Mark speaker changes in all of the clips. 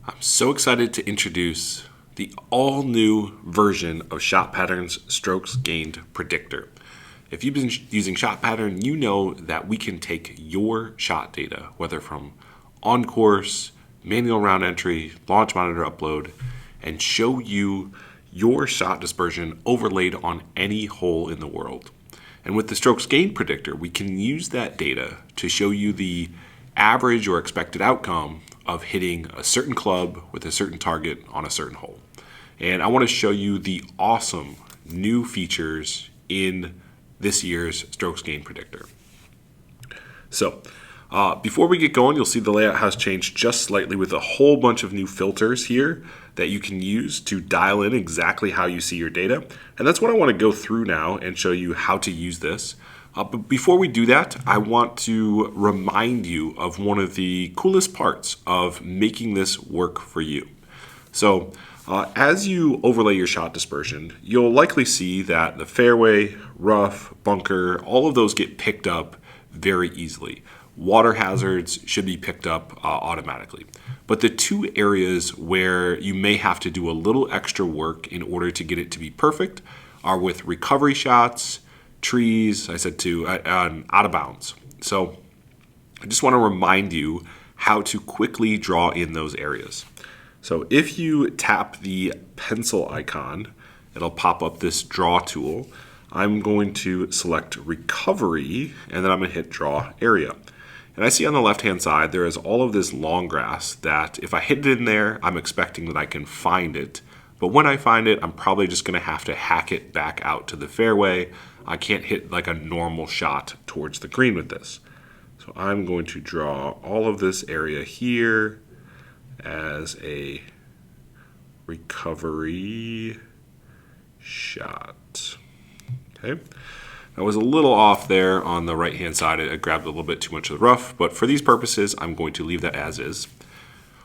Speaker 1: I'm so excited to introduce the all-new version of Shot Pattern's Strokes Gained Predictor. If you've been using Shot Pattern, you know that we can take your shot data, whether from on-course, manual round entry, launch monitor upload, and show you your shot dispersion overlaid on any hole in the world. And with the Strokes Gained Predictor, we can use that data to show you the average or expected outcome of hitting a certain club with a certain target on a certain hole. And I want to show you the awesome new features in this year's Strokes Gained Predictor. So before we get going, you'll see the layout has changed just slightly with a whole bunch of new filters here that you can use to dial in exactly how you see your data. And that's what I want to go through now and show you how to use this. But before we do that, I want to remind you of one of the coolest parts of making this work for you. So as you overlay your shot dispersion, you'll likely see that the fairway, rough, bunker, all of those get picked up very easily. Water hazards should be picked up automatically. But the two areas where you may have to do a little extra work in order to get it to be perfect are with recovery shots, trees, I said too, out of bounds. So I just want to remind you how to quickly draw in those areas. So if you tap the pencil icon, it'll pop up this draw tool. I'm going to select recovery, and then I'm going to hit draw area. And I see on the left-hand side, there is all of this long grass that if I hit it in there, I'm expecting that I can find it. But when I find it, I'm probably just going to have to hack it back out to the fairway. I can't hit like a normal shot towards the green with this. So I'm going to draw all of this area here as a recovery shot. Okay. I was a little off there on the right-hand side. I grabbed a little bit too much of the rough, but for these purposes, I'm going to leave that as is.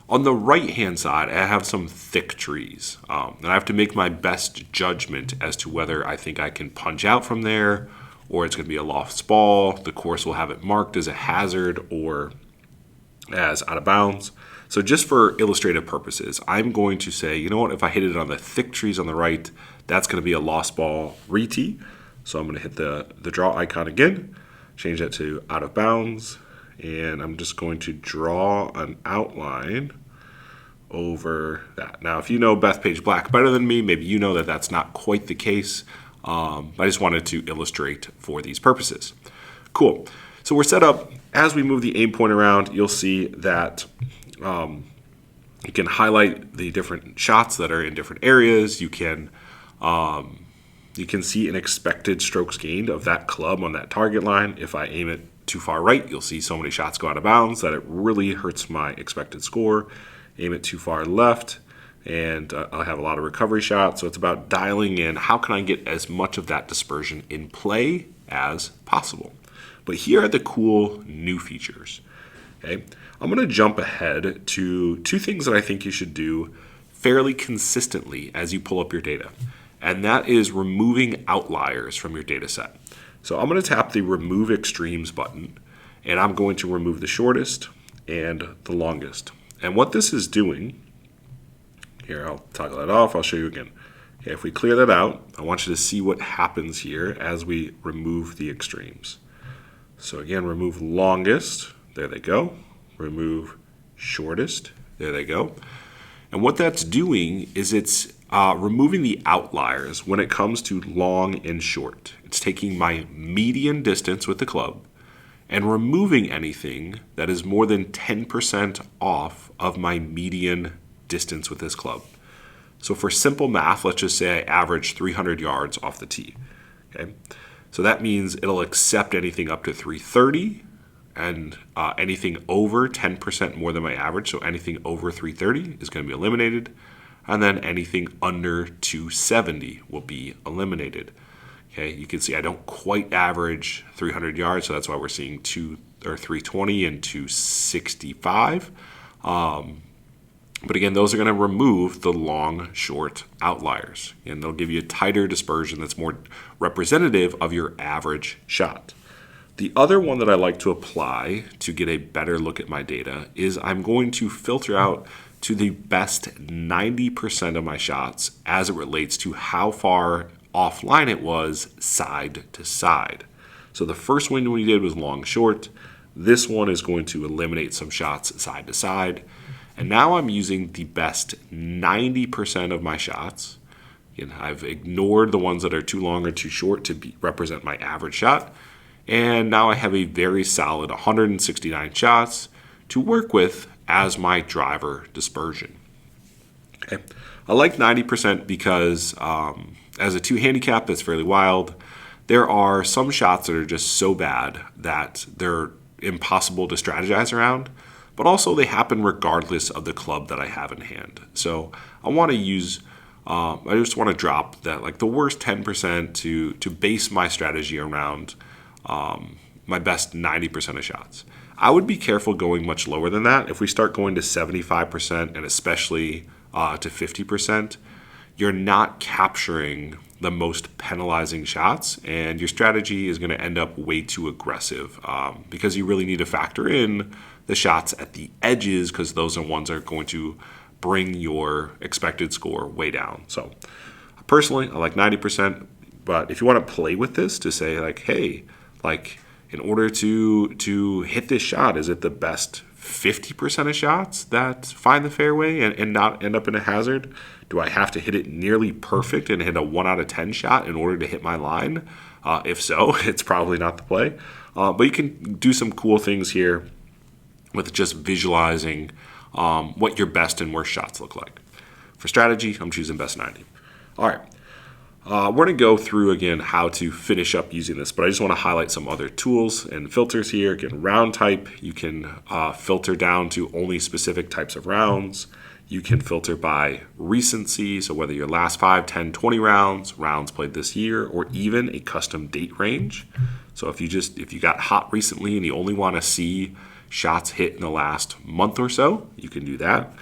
Speaker 1: On the right-hand side, I have some thick trees, and I have to make my best judgment as to whether I think I can punch out from there, or it's going to be a lost ball. The course will have it marked as a hazard or as out of bounds. So just for illustrative purposes, I'm going to say, you know what, if I hit it on the thick trees on the right, that's going to be a lost ball re-tee. So I'm going to hit the draw icon again, change that to out of bounds, and I'm just going to draw an outline over that. Now, if you know Bethpage Black better than me, maybe you know that that's not quite the case. I just wanted to illustrate for these purposes. Cool. So we're set up. As we move the aim point around, you'll see that you can highlight the different shots that are in different areas. You can see an expected strokes gained of that club on that target line. If I aim it too far right, you'll see so many shots go out of bounds that it really hurts my expected score. Aim it too far left, and I'll have a lot of recovery shots. So it's about dialing in how can I get as much of that dispersion in play as possible. But here are the cool new features. Okay, I'm going to jump ahead to two things that I think you should do fairly consistently as you pull up your data. And that is removing outliers from your data set. So I'm going to tap the Remove Extremes button, and I'm going to remove the shortest and the longest. And what this is doing, here I'll toggle that off, I'll show you again. Okay, if we clear that out, I want you to see what happens here as we remove the extremes. So again, remove longest, there they go. Remove shortest, there they go. And what that's doing is it's removing the outliers when it comes to long and short. It's taking my median distance with the club and removing anything that is more than 10% off of my median distance with this club. So for simple math, let's just say I average 300 yards off the tee. Okay, so that means it'll accept anything up to 330 and anything over 10% more than my average. So anything over 330 is going to be eliminated. And then anything under 270 will be eliminated. Okay, you can see I don't quite average 300 yards, so that's why we're seeing 320 and 265. But again, those are going to remove the long, short outliers, and they'll give you a tighter dispersion that's more representative of your average shot. The other one that I like to apply to get a better look at my data is I'm going to filter out to the best 90% of my shots as it relates to how far offline it was side to side. So the first one we did was long short. This one is going to eliminate some shots side to side. And now I'm using the best 90% of my shots. Again, I've ignored the ones that are too long or too short to represent my average shot. And now I have a very solid 169 shots to work with as my driver dispersion. Okay. I like 90% because as a 2 handicap, that's fairly wild. There are some shots that are just so bad that they're impossible to strategize around, but also they happen regardless of the club that I have in hand. So I want to use, I just want to drop that, like the worst 10% to base my strategy around my best 90% of shots. I would be careful going much lower than that. If we start going to 75% and especially to 50%, you're not capturing the most penalizing shots, and your strategy is going to end up way too aggressive because you really need to factor in the shots at the edges, because those are ones that are going to bring your expected score way down. So personally, I like 90%, but if you want to play with this to say like, hey, like in order to hit this shot, is it the best 50% of shots that find the fairway and not end up in a hazard? Do I have to hit it nearly perfect and hit a 1 out of 10 shot in order to hit my line? If so, it's probably not the play. But you can do some cool things here with just visualizing what your best and worst shots look like. For strategy, I'm choosing best 90. All right. We're going to go through again how to finish up using this, but I just want to highlight some other tools and filters here. Again, round type, you can filter down to only specific types of rounds. You can filter by recency, so whether your last 5, 10, 20 rounds played this year, or even a custom date range. So if you got hot recently and you only want to see shots hit in the last month or so, you can do that.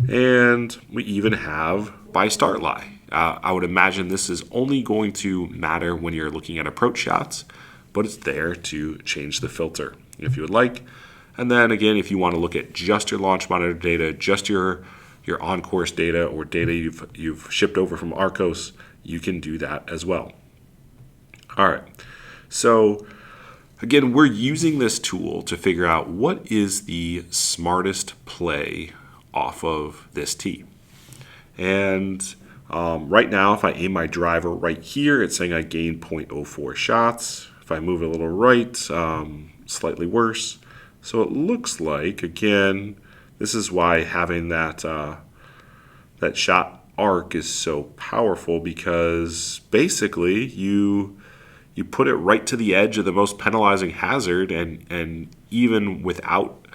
Speaker 1: And we even have by start lie. I would imagine this is only going to matter when you're looking at approach shots, but it's there to change the filter if you would like. And then again, if you want to look at just your launch monitor data, just your on-course data or data you've shipped over from Arcos, you can do that as well. All right. So again, we're using this tool to figure out what is the smartest play off of this tee. And right now, if I aim my driver right here, it's saying I gained 0.04 shots. If I move it a little right, slightly worse. So it looks like, again, this is why having that shot arc is so powerful, because basically you put it right to the edge of the most penalizing hazard, and even without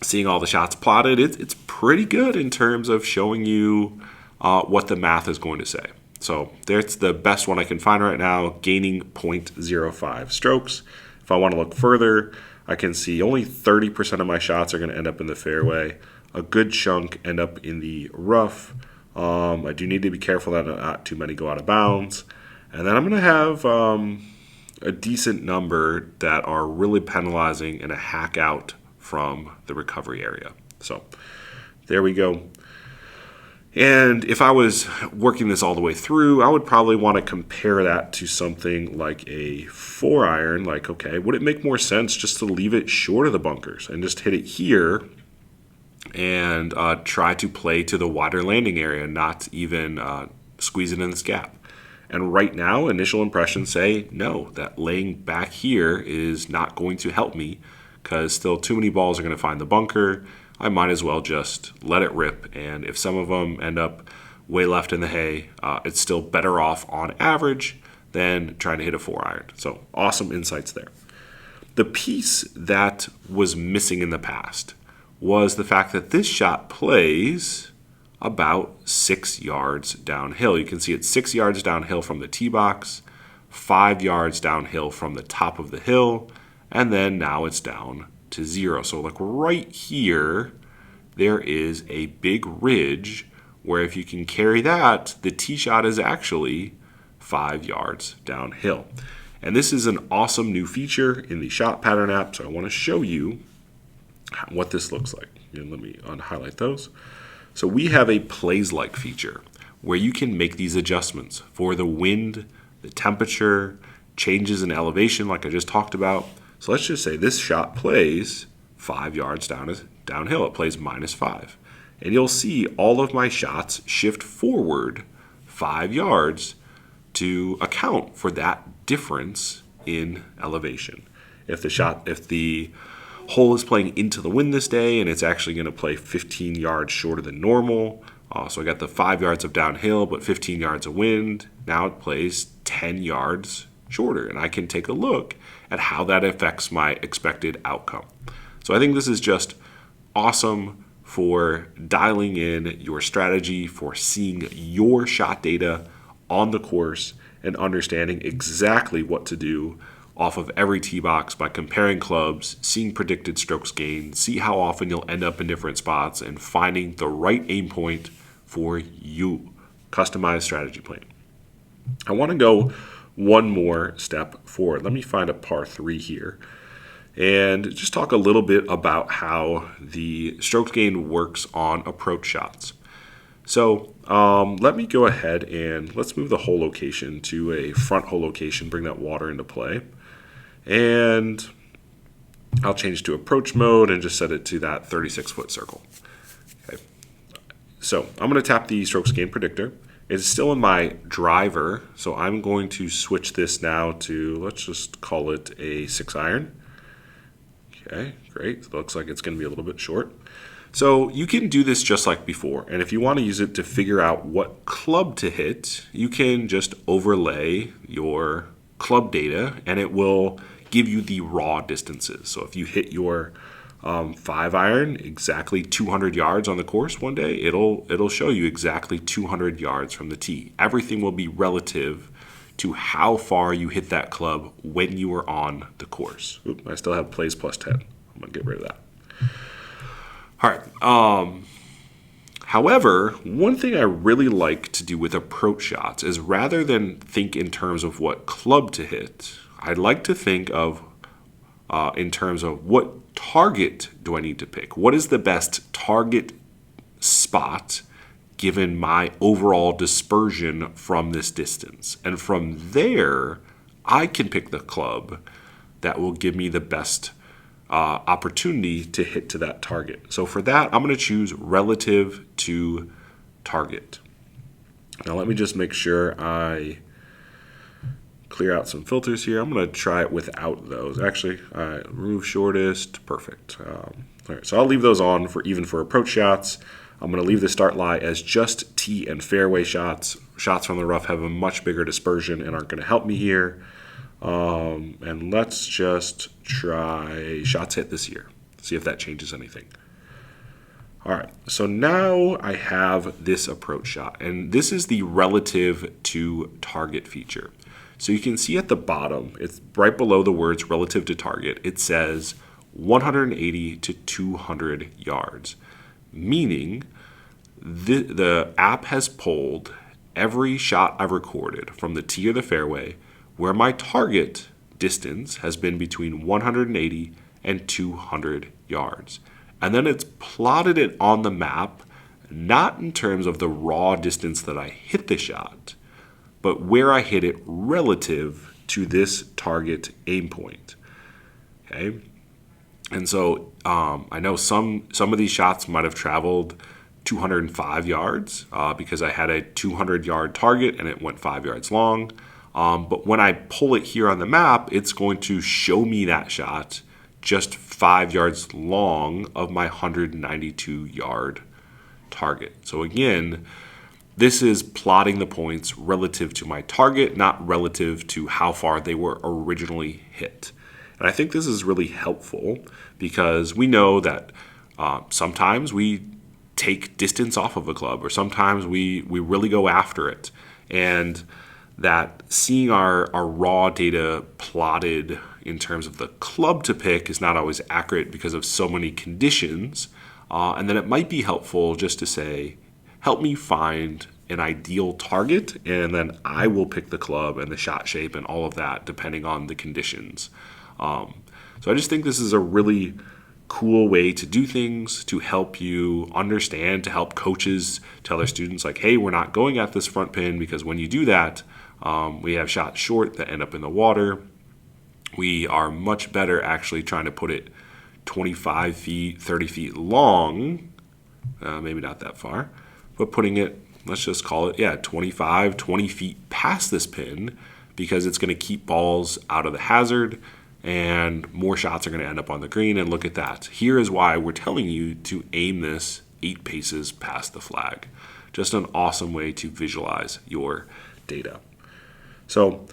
Speaker 1: seeing all the shots plotted, it's pretty good in terms of showing you what the math is going to say. So that's the best one I can find right now, gaining 0.05 strokes. If I want to look further, I can see only 30% of my shots are going to end up in the fairway. A good chunk end up in the rough. I do need to be careful that not too many go out of bounds. And then I'm going to have a decent number that are really penalizing and a hack out from the recovery area. So there we go. And if I was working this all the way through, I would probably want to compare that to something like a 4-iron. Like, okay, would it make more sense just to leave it short of the bunkers and just hit it here and try to play to the wider landing area, not even squeeze it in this gap? And right now, initial impressions say, no, that laying back here is not going to help me, because still too many balls are going to find the bunker. I might as well just let it rip. And if some of them end up way left in the hay, it's still better off on average than trying to hit a 4-iron. So awesome insights there. The piece that was missing in the past was the fact that this shot plays about 6 yards downhill. You can see it's 6 yards downhill from the tee box, 5 yards downhill from the top of the hill, and then now it's down to 0. So like right here, there is a big ridge where if you can carry that, the tee shot is actually 5 yards downhill. And this is an awesome new feature in the shot pattern app, so I want to show you what this looks like. And let me unhighlight those. So we have a plays like feature where you can make these adjustments for the wind, the temperature, changes in elevation like I just talked about. So let's just say this shot plays 5 yards downhill. It plays -5. And you'll see all of my shots shift forward 5 yards to account for that difference in elevation. If the hole is playing into the wind this day and it's actually going to play 15 yards shorter than normal, so I got the 5 yards of downhill but 15 yards of wind, now it plays 10 yards shorter, and I can take a look at how that affects my expected outcome. So I think this is just awesome for dialing in your strategy, for seeing your shot data on the course and understanding exactly what to do off of every tee box by comparing clubs, seeing predicted strokes gained, see how often you'll end up in different spots, and finding the right aim point for you. Customized strategy plan. I want to go one more step forward. Let me find a par 3 here and just talk a little bit about how the strokes gained works on approach shots. So let me go ahead and let's move the hole location to a front hole location, bring that water into play. And I'll change to approach mode and just set it to that 36-foot circle. Okay. So I'm going to tap the strokes gained predictor. It's still in my driver, so I'm going to switch this now to, let's just call it a 6-iron. Okay, great. It looks like it's going to be a little bit short. So you can do this just like before, and if you want to use it to figure out what club to hit, you can just overlay your club data and it will give you the raw distances. So if you hit your 5-iron exactly 200 yards on the course one day, it'll show you exactly 200 yards from the tee. Everything will be relative to how far you hit that club when you were on the course. Oop, I still have plays plus 10. I'm going to get rid of that. All right. However, one thing I really like to do with approach shots is rather than think in terms of what club to hit, I'd like to think of in terms of what target do I need to pick? What is the best target spot given my overall dispersion from this distance? And from there, I can pick the club that will give me the best opportunity to hit to that target. So for that, I'm going to choose relative to target. Now let me just make sure I clear out some filters here. I'm going to try it without those. Actually, remove shortest, perfect. All right, so I'll leave those on for even for approach shots. I'm going to leave the start lie as just tee and fairway shots. Shots from the rough have a much bigger dispersion and aren't going to help me here. And let's just try shots hit this year. See if that changes anything. All right, so now I have this approach shot, and this is the relative to target feature. So you can see at the bottom, it's right below the words relative to target, it says 180 to 200 yards, meaning the app has pulled every shot I've recorded from the tee or the fairway where my target distance has been between 180 and 200 yards. And then it's plotted it on the map, not in terms of the raw distance that I hit the shot, but where I hit it relative to this target aim point. Okay? And so I know some of these shots might have traveled 205 yards because I had a 200-yard target and it went 5 yards long. But when I pull it here on the map, it's going to show me that shot just 5 yards long of my 192-yard target. So again, this is plotting the points relative to my target, not relative to how far they were originally hit. And I think this is really helpful because we know that sometimes we take distance off of a club, or sometimes we really go after it. And that seeing our raw data plotted in terms of the club to pick is not always accurate because of so many conditions. And then it might be helpful just to say, help me find an ideal target, and then I will pick the club and the shot shape and all of that depending on the conditions. So I just think this is a really cool way to do things, to help you understand, to help coaches tell their students like, hey, we're not going at this front pin because when you do that, we have shots short that end up in the water. We are much better actually trying to put it 25 feet, 30 feet long, maybe not that far, but putting it, let's just call it, 25, 20 feet past this pin, because it's going to keep balls out of the hazard and more shots are going to end up on the green. And look at that. Here is why we're telling you to aim this 8 paces past the flag. Just an awesome way to visualize your data. So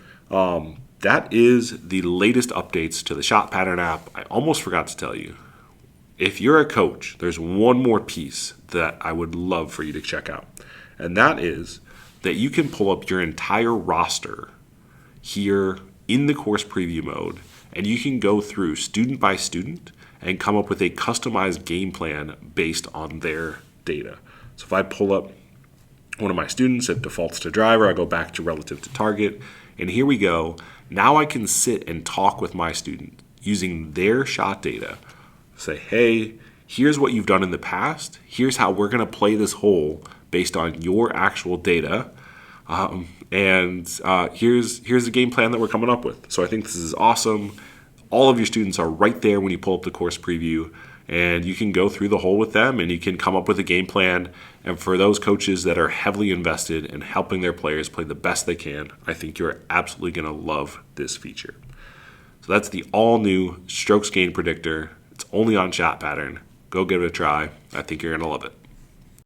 Speaker 1: that is the latest updates to the Shot Pattern app. I almost forgot to tell you, if you're a coach, there's one more piece that I would love for you to check out. And that is that you can pull up your entire roster here in the course preview mode, and you can go through student by student and come up with a customized game plan based on their data. So if I pull up one of my students, it defaults to driver, I go back to relative to target, and here we go. Now I can sit and talk with my student using their shot data. Say, hey, here's what you've done in the past. Here's how we're going to play this hole based on your actual data. And here's the game plan that we're coming up with. So I think this is awesome. All of your students are right there when you pull up the course preview, and you can go through the hole with them and you can come up with a game plan. And for those coaches that are heavily invested in helping their players play the best they can, I think you're absolutely going to love this feature. So that's the all new strokes gained predictor. It's only on Shot Pattern. Go give it a try. I think you're going to love it.